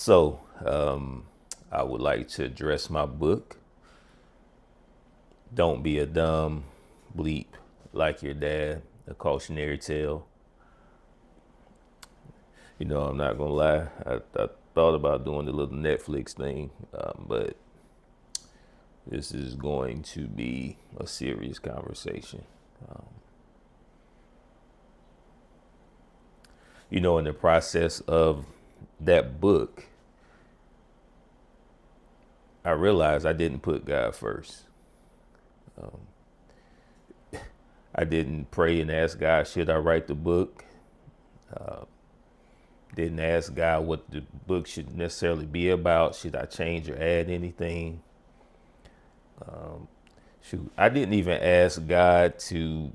I would like to address my book, Don't Be a Dumb Bleep Like Your Dad, a cautionary tale. I'm not going to lie. I thought about doing the little Netflix thing, but this is going to be a serious conversation. Um, in the process of that book, I realized I didn't put God first. Um, I didn't pray and ask God, should I write the book? Uh, didn't ask God what the book should necessarily be about. Should I change or add anything? Um, I didn't even ask God to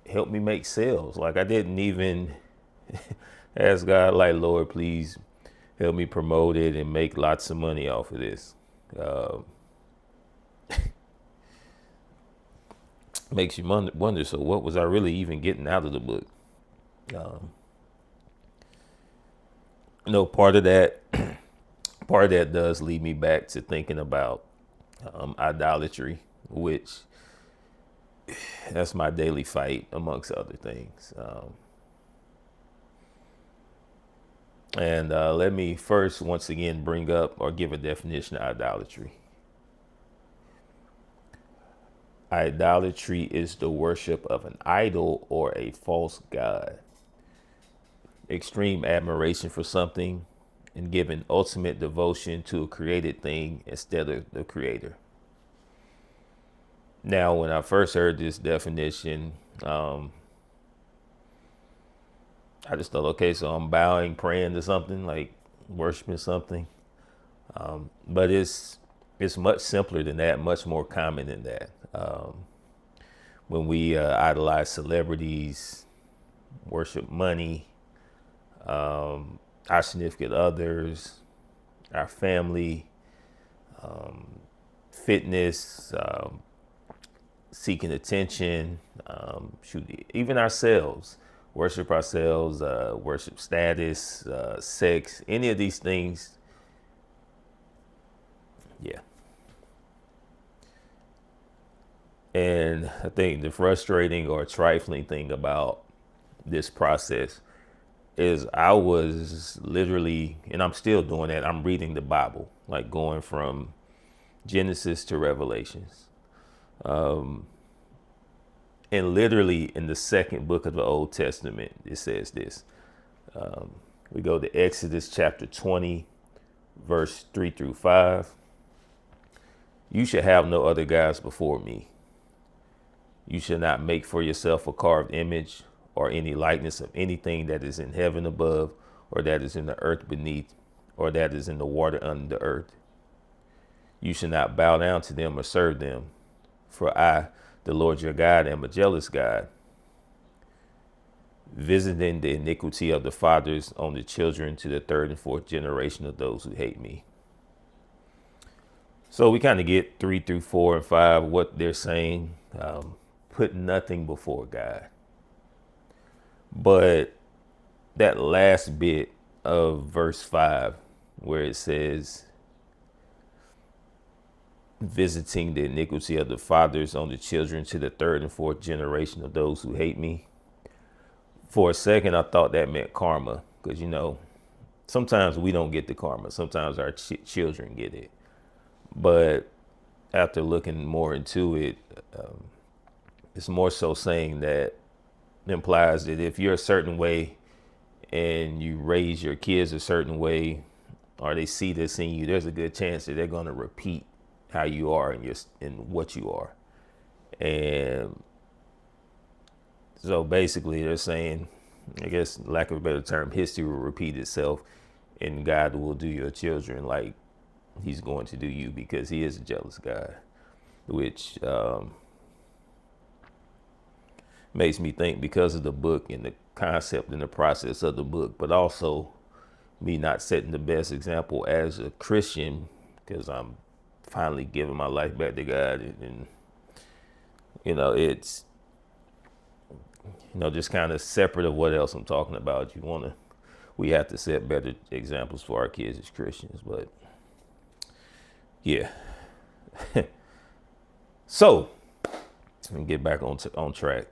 help me make sales. Like I didn't even ask God, like, Lord, please help me promote it and make lots of money off of this. Uh, Makes you wonder. So, what was I really even getting out of the book? Um, part of that, part of that does lead me back to thinking about idolatry, which that's my daily fight amongst other things. And let me first, once again, bring up or give a definition of idolatry. Idolatry is the worship of an idol or a false god. Extreme admiration for something and giving ultimate devotion to a created thing instead of the creator. Now, when I first heard this definition, I just thought, okay, so I'm bowing, praying to something, like worshiping something. But it's much simpler than that, much more common than that. When we idolize celebrities, worship money, our significant others, our family, fitness, seeking attention, even ourselves, worship ourselves, worship status, sex, any of these things. Yeah. And I think the frustrating or trifling thing about this process is I was literally, and I'm still doing that. I'm reading the Bible, like going from Genesis to Revelations. And literally in the second book of the Old Testament, it says this. We go to Exodus chapter 20, verse 3 through 5. You should have no other gods before me. You should not make for yourself a carved image or any likeness of anything that is in heaven above, or that is in the earth beneath, or that is in the water under the earth. You should not bow down to them or serve them. For I, the Lord your God, am a jealous God, visiting the iniquity of the fathers on the children to the third and fourth generation of those who hate me. So we kind of get 3 through 4 and 5, what they're saying. Put nothing before God. But that last bit of verse 5, where it says, visiting the iniquity of the fathers on the children to the third and fourth generation of those who hate me. For a second, I thought that meant karma, because, sometimes we don't get the karma. Sometimes our children get it. But after looking more into it, it's more so saying that implies that if you're a certain way and you raise your kids a certain way, or they see this in you, there's a good chance that they're going to repeat how you are and what you are. And so basically they're saying, I guess lack of a better term, history will repeat itself and God will do your children like he's going to do you, because he is a jealous God, which makes me think, because of the book and the concept and the process of the book, but also me not setting the best example as a Christian, because I'm finally giving my life back to God. And it's, just kind of separate of what else I'm talking about. we have to set better examples for our kids as Christians. But yeah. So let me get back on track.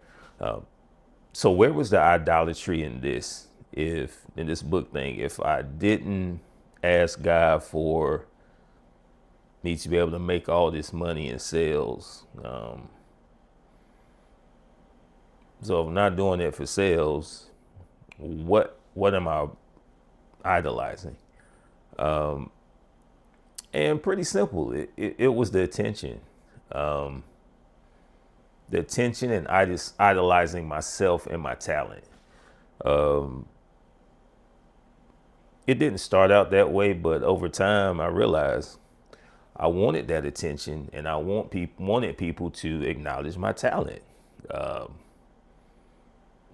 So where was the idolatry in this? If in this book thing, if I didn't ask God for me to be able to make all this money in sales, so if I'm not doing it for sales, what am I idolizing? And pretty simple, it was the attention. The attention and idolizing myself and my talent. It didn't start out that way, but over time I realized I wanted that attention, and I wanted people to acknowledge my talent.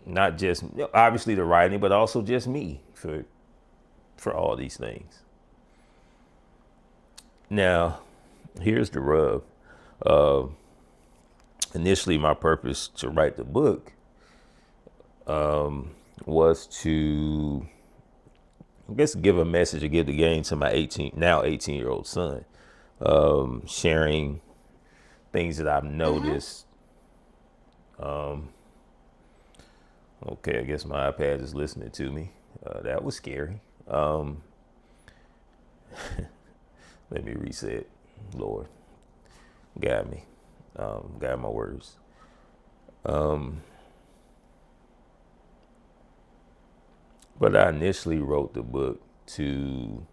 Not just obviously the writing, but also just me for all these things. Now, here's the rub. Initially, my purpose to write the book was to, I guess, give a message or give the game to my 18-year-old son, sharing things that I've noticed. Okay, I guess my iPad is listening to me. That was scary. Let me reset. Lord, guide me. Guide my words. But I initially wrote the book to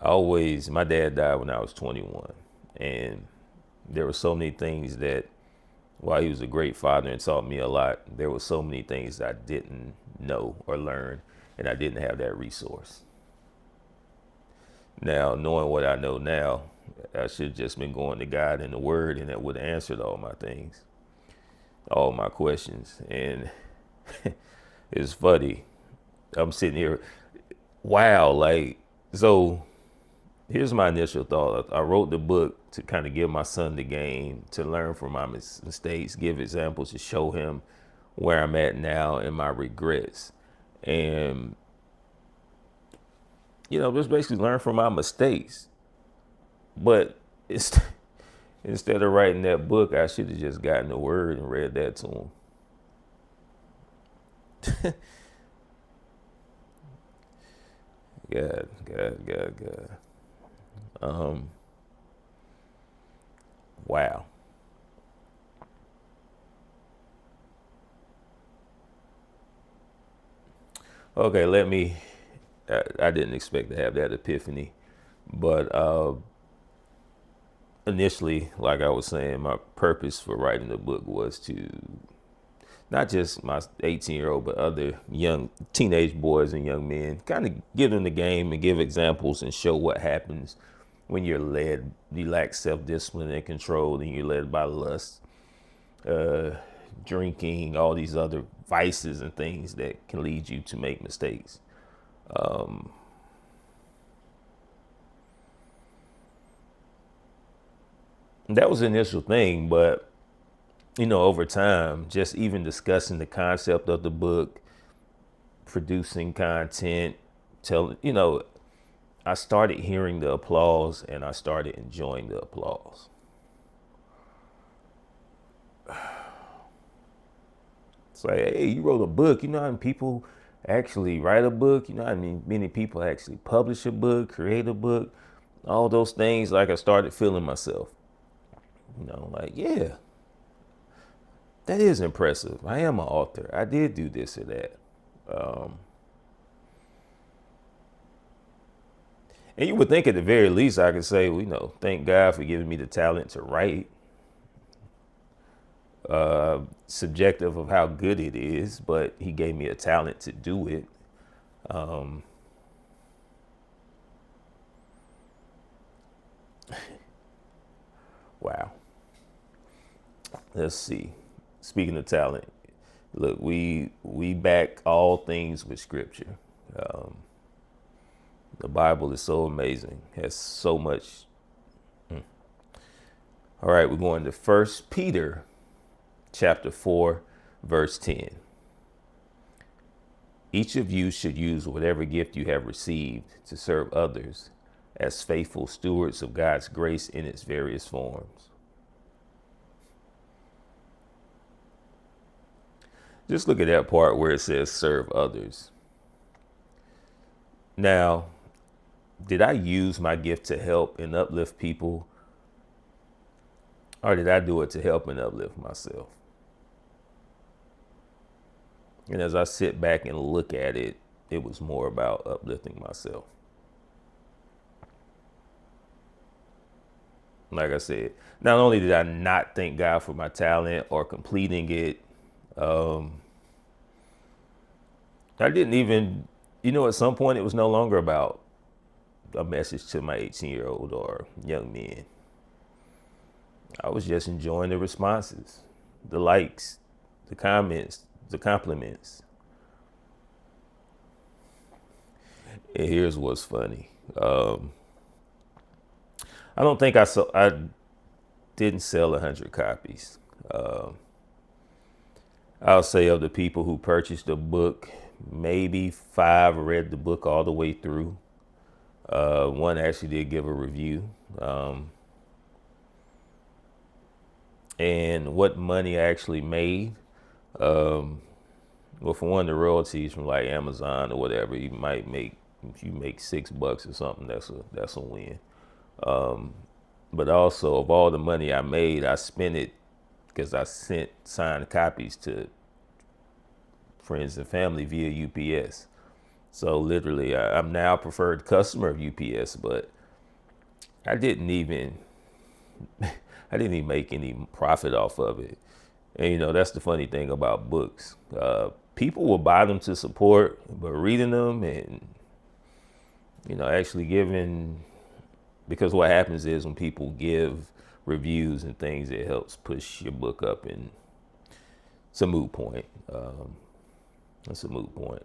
my dad died when I was 21. And there were so many things that, while he was a great father and taught me a lot, there were so many things I didn't know or learn, and I didn't have that resource. Now, knowing what I know now, I should have just been going to God and the Word, and that would have answered all my things, all my questions. And it's funny. I'm sitting here, wow, so here's my initial thought. I wrote the book to kind of give my son the game, to learn from my mistakes, give examples to show him where I'm at now and my regrets. And, just basically learn from my mistakes. But instead of writing that book, I should have just gotten the Word and read that to him. God. Wow. Okay, I didn't expect to have that epiphany, but initially, like I was saying, my purpose for writing the book was to not just my 18-year-old, but other young teenage boys and young men, kind of give them the game and give examples and show what happens when you lack self-discipline and control, and you're led by lust, drinking, all these other vices and things that can lead you to make mistakes. That was the initial thing, but over time, just even discussing the concept of the book, producing content, I started hearing the applause, and I started enjoying the applause. It's like, hey, you wrote a book. You know how many people actually write a book? You know how many people actually publish a book, create a book, all those things. Like, I started feeling myself, like, yeah, that is impressive. I am an author. I did do this or that. And you would think at the very least I could say, well, thank God for giving me the talent to write. Subjective of how good it is, but he gave me a talent to do it. Wow. Let's see. Speaking of talent, look, we back all things with scripture. The Bible is so amazing, has so much. All right, we're going to 1 Peter chapter 4, verse 10. Each of you should use whatever gift you have received to serve others as faithful stewards of God's grace in its various forms. Just look at that part where it says serve others. Now, did I use my gift to help and uplift people, or did I do it to help and uplift myself? And as I sit back and look at it, it was more about uplifting myself. Like I said, not only did I not thank God for my talent or completing it, I didn't even, at some point it was no longer about a message to my 18-year-old or young men. I was just enjoying the responses, the likes, the comments, the compliments. And here's what's funny. I don't think I didn't sell 100 copies. I'll say of the people who purchased the book, maybe 5 read the book all the way through. One actually did give a review. And what money I actually made, well, for one, the royalties from like Amazon or whatever, you might make, if you make $6 or something, that's a win. But also, of all the money I made, I spent it because I sent signed copies to friends and family via UPS. So literally, I'm now a preferred customer of UPS, but I didn't even make any profit off of it. And that's the funny thing about books. People will buy them to support, but reading them and actually giving, because what happens is when people give reviews and things, it helps push your book up, and it's a moot point. It's a moot point.